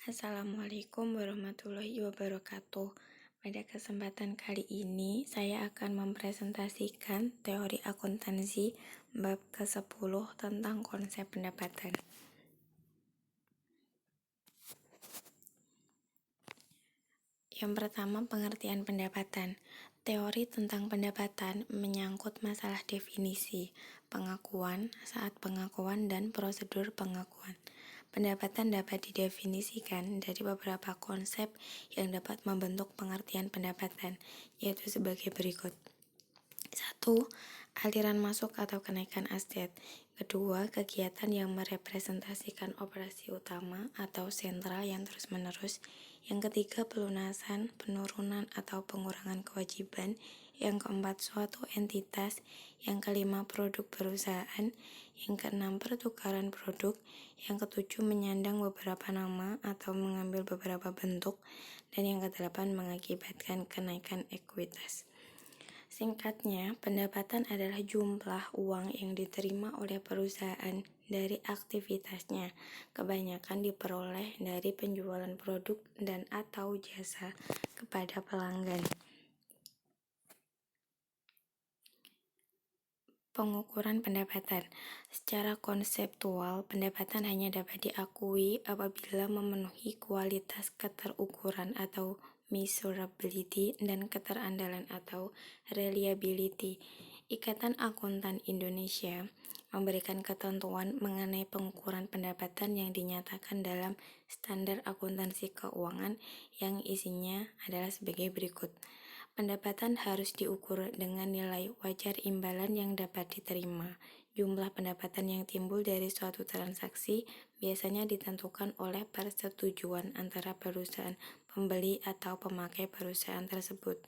Assalamualaikum warahmatullahi wabarakatuh. Pada kesempatan kali ini, saya akan mempresentasikan teori akuntansi bab ke-10 tentang konsep pendapatan. Yang pertama, pengertian pendapatan. Teori tentang pendapatan menyangkut masalah definisi, pengakuan, saat pengakuan, dan prosedur pengakuan. Pendapatan dapat didefinisikan dari beberapa konsep yang dapat membentuk pengertian pendapatan, yaitu sebagai berikut. 1. Aliran masuk atau kenaikan aset. Kedua, kegiatan yang merepresentasikan operasi utama atau sentral yang terus-menerus. Yang ketiga, pelunasan, penurunan atau pengurangan kewajiban. Yang keempat, suatu entitas. Yang kelima, produk perusahaan. Yang keenam, pertukaran produk. Yang ketujuh, menyandang beberapa nama atau mengambil beberapa bentuk. Dan yang kedelapan, mengakibatkan kenaikan ekuitas. Singkatnya, pendapatan adalah jumlah uang yang diterima oleh perusahaan dari aktivitasnya. Kebanyakan diperoleh dari penjualan produk dan atau jasa kepada pelanggan. Pengukuran pendapatan. Secara konseptual, pendapatan hanya dapat diakui apabila memenuhi kualitas keterukuran atau measurability dan keterandalan atau reliability. Ikatan Akuntan Indonesia memberikan ketentuan mengenai pengukuran pendapatan yang dinyatakan dalam Standar Akuntansi Keuangan yang isinya adalah sebagai berikut. Pendapatan harus diukur dengan nilai wajar imbalan yang dapat diterima. Jumlah pendapatan yang timbul dari suatu transaksi biasanya ditentukan oleh persetujuan antara perusahaan pembeli atau pemakai perusahaan tersebut.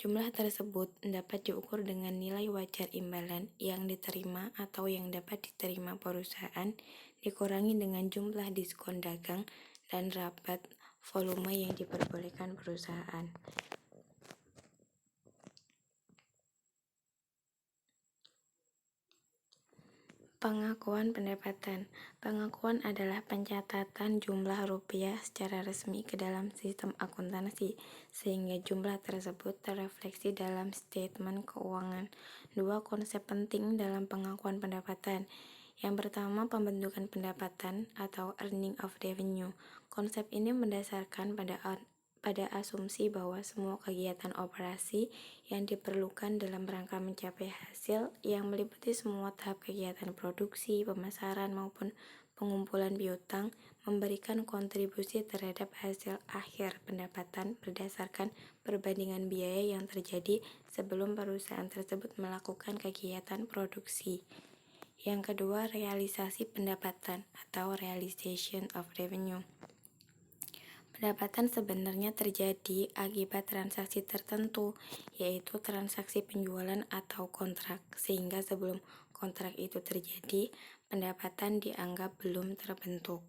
Jumlah tersebut dapat diukur dengan nilai wajar imbalan yang diterima atau yang dapat diterima perusahaan dikurangi dengan jumlah diskon dagang dan rabat volume yang diperbolehkan perusahaan. Pengakuan pendapatan. Pengakuan adalah pencatatan jumlah rupiah secara resmi ke dalam sistem akuntansi, sehingga jumlah tersebut terrefleksi dalam statement keuangan. Dua konsep penting dalam pengakuan pendapatan. Yang pertama, pembentukan pendapatan atau earning of revenue. Konsep ini mendasarkan pada asumsi bahwa semua kegiatan operasi yang diperlukan dalam rangka mencapai hasil yang meliputi semua tahap kegiatan produksi, pemasaran, maupun pengumpulan piutang memberikan kontribusi terhadap hasil akhir pendapatan berdasarkan perbandingan biaya yang terjadi sebelum perusahaan tersebut melakukan kegiatan produksi. Yang kedua, realisasi pendapatan atau realization of revenue. Pendapatan sebenarnya terjadi akibat transaksi tertentu, yaitu transaksi penjualan atau kontrak, sehingga sebelum kontrak itu terjadi, pendapatan dianggap belum terbentuk.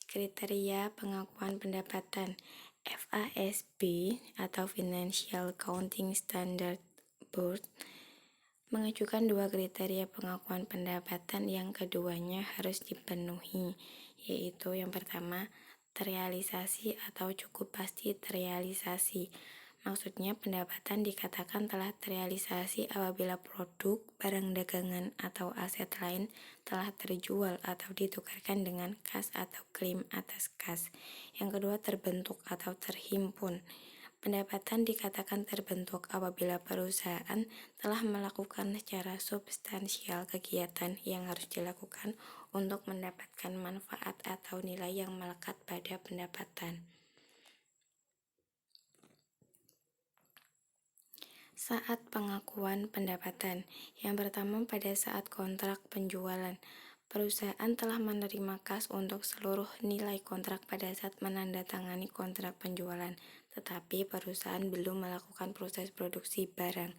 Kriteria pengakuan pendapatan. FASB atau Financial Accounting Standard Board mengajukan dua kriteria pengakuan pendapatan yang keduanya harus dipenuhi, yaitu yang pertama, terrealisasi atau cukup pasti terrealisasi. Maksudnya pendapatan dikatakan telah terrealisasi apabila produk, barang dagangan, atau aset lain telah terjual atau ditukarkan dengan kas atau klaim atas kas. Yang kedua, terbentuk atau terhimpun. Pendapatan dikatakan terbentuk apabila perusahaan telah melakukan secara substansial kegiatan yang harus dilakukan untuk mendapatkan manfaat atau nilai yang melekat pada pendapatan. Saat pengakuan pendapatan. Yang pertama, pada saat kontrak penjualan. Perusahaan telah menerima kas untuk seluruh nilai kontrak pada saat menandatangani kontrak penjualan, tetapi perusahaan belum melakukan proses produksi barang.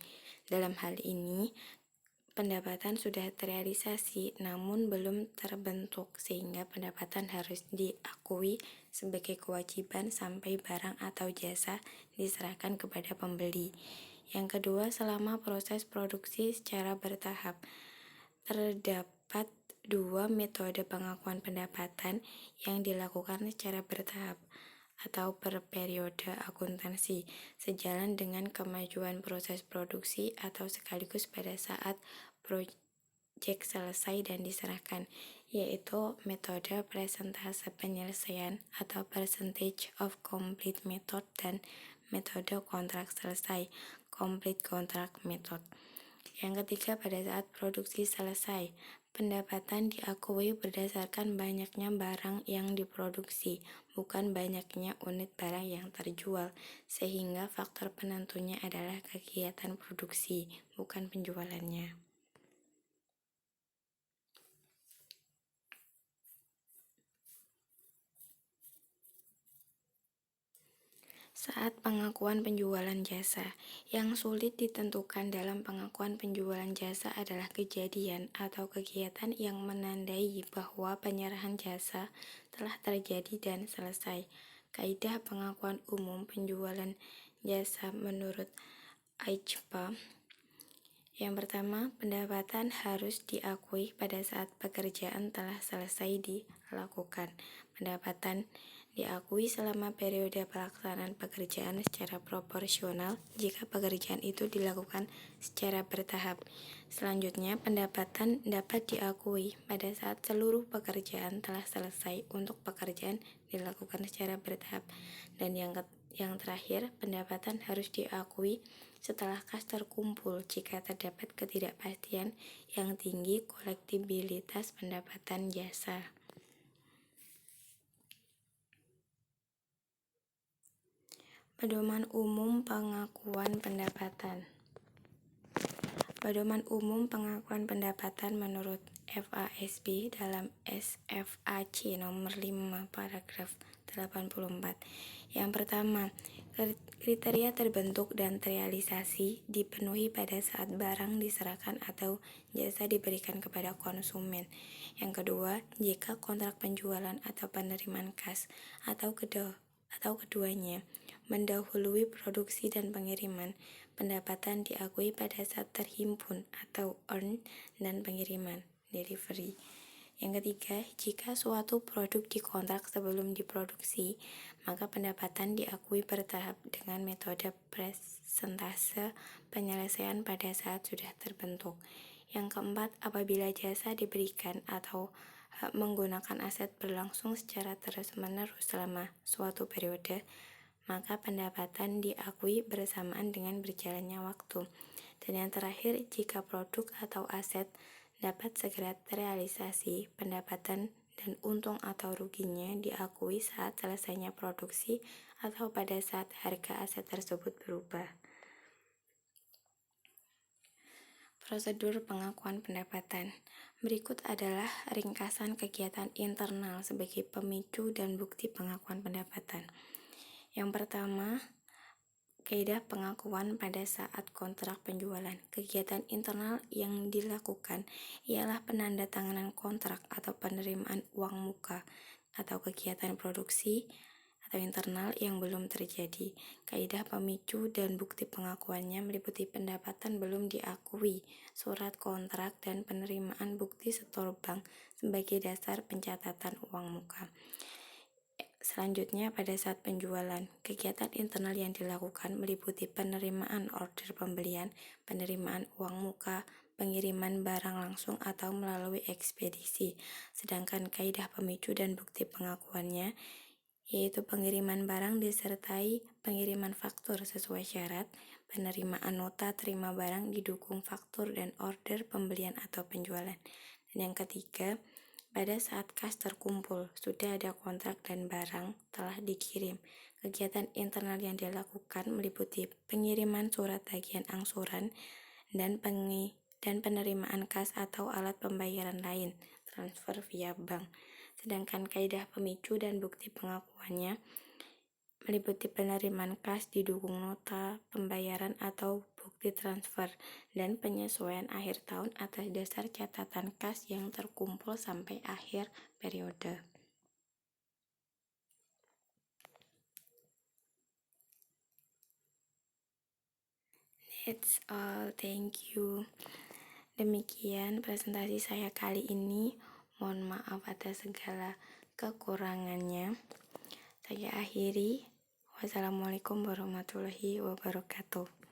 Dalam hal ini, pendapatan sudah terrealisasi namun belum terbentuk, sehingga pendapatan harus diakui sebagai kewajiban sampai barang atau jasa diserahkan kepada pembeli. Yang kedua, selama proses produksi secara bertahap. Terdapat Kedua, metode pengakuan pendapatan yang dilakukan secara bertahap atau per periode akuntansi, sejalan dengan kemajuan proses produksi atau sekaligus pada saat proyek selesai dan diserahkan, yaitu metode presentase penyelesaian atau percentage of complete method dan metode kontrak selesai, complete contract method. Yang ketiga, pada saat produksi selesai, pendapatan diakui berdasarkan banyaknya barang yang diproduksi, bukan banyaknya unit barang yang terjual, sehingga faktor penentunya adalah kegiatan produksi, bukan penjualannya. Saat pengakuan penjualan jasa, yang sulit ditentukan dalam pengakuan penjualan jasa adalah kejadian atau kegiatan yang menandai bahwa penyerahan jasa telah terjadi dan selesai. Kaidah pengakuan umum penjualan jasa menurut AICPA. Yang pertama, pendapatan harus diakui pada saat pekerjaan telah selesai dilakukan. Pendapatan diakui selama periode pelaksanaan pekerjaan secara proporsional jika pekerjaan itu dilakukan secara bertahap. Selanjutnya, pendapatan dapat diakui pada saat seluruh pekerjaan telah selesai untuk pekerjaan dilakukan secara bertahap. Dan yang terakhir, pendapatan harus diakui setelah kas terkumpul jika terdapat ketidakpastian yang tinggi kolektibilitas pendapatan jasa. Pedoman umum pengakuan pendapatan. Pedoman umum pengakuan pendapatan menurut FASB dalam SFAC nomor 5 paragraf 84. Yang pertama, kriteria terbentuk dan terrealisasi dipenuhi pada saat barang diserahkan atau jasa diberikan kepada konsumen. Yang kedua, jika kontrak penjualan atau penerimaan kas atau keduanya mendahului produksi dan pengiriman, pendapatan diakui pada saat terhimpun atau earn dan pengiriman, delivery. Yang ketiga, jika suatu produk dikontrak sebelum diproduksi, maka pendapatan diakui bertahap dengan metode presentase penyelesaian pada saat sudah terbentuk. Yang keempat, apabila jasa diberikan atau hak menggunakan aset berlangsung secara terus-menerus selama suatu periode, maka pendapatan diakui bersamaan dengan berjalannya waktu. Dan yang terakhir, jika produk atau aset dapat segera terrealisasi, pendapatan dan untung atau ruginya diakui saat selesainya produksi atau pada saat harga aset tersebut berubah. Prosedur pengakuan pendapatan. Berikut adalah ringkasan kegiatan internal sebagai pemicu dan bukti pengakuan pendapatan. Yang pertama, kaidah pengakuan pada saat kontrak penjualan. Kegiatan internal yang dilakukan ialah penandatanganan kontrak atau penerimaan uang muka atau kegiatan produksi atau internal yang belum terjadi. Kaidah pemicu dan bukti pengakuannya meliputi pendapatan belum diakui, surat kontrak, dan penerimaan bukti setor bank sebagai dasar pencatatan uang muka. Selanjutnya, pada saat penjualan, kegiatan internal yang dilakukan meliputi penerimaan order pembelian, penerimaan uang muka, pengiriman barang langsung atau melalui ekspedisi. Sedangkan kaidah pemicu dan bukti pengakuannya yaitu pengiriman barang disertai pengiriman faktur sesuai syarat, penerimaan nota terima barang didukung faktur dan order pembelian atau penjualan. Dan yang ketiga, pada saat kas terkumpul, sudah ada kontrak dan barang telah dikirim. Kegiatan internal yang dilakukan meliputi pengiriman surat tagihan angsuran dan penerimaan kas atau alat pembayaran lain, transfer via bank. Sedangkan kaidah pemicu dan bukti pengakuannya meliputi penerimaan kas didukung nota pembayaran atau bukti transfer, dan penyesuaian akhir tahun atas dasar catatan kas yang terkumpul sampai akhir periode. That's all, thank you. Demikian presentasi saya kali ini. Mohon maaf atas segala kekurangannya. Saya akhiri. Wassalamualaikum warahmatullahi wabarakatuh.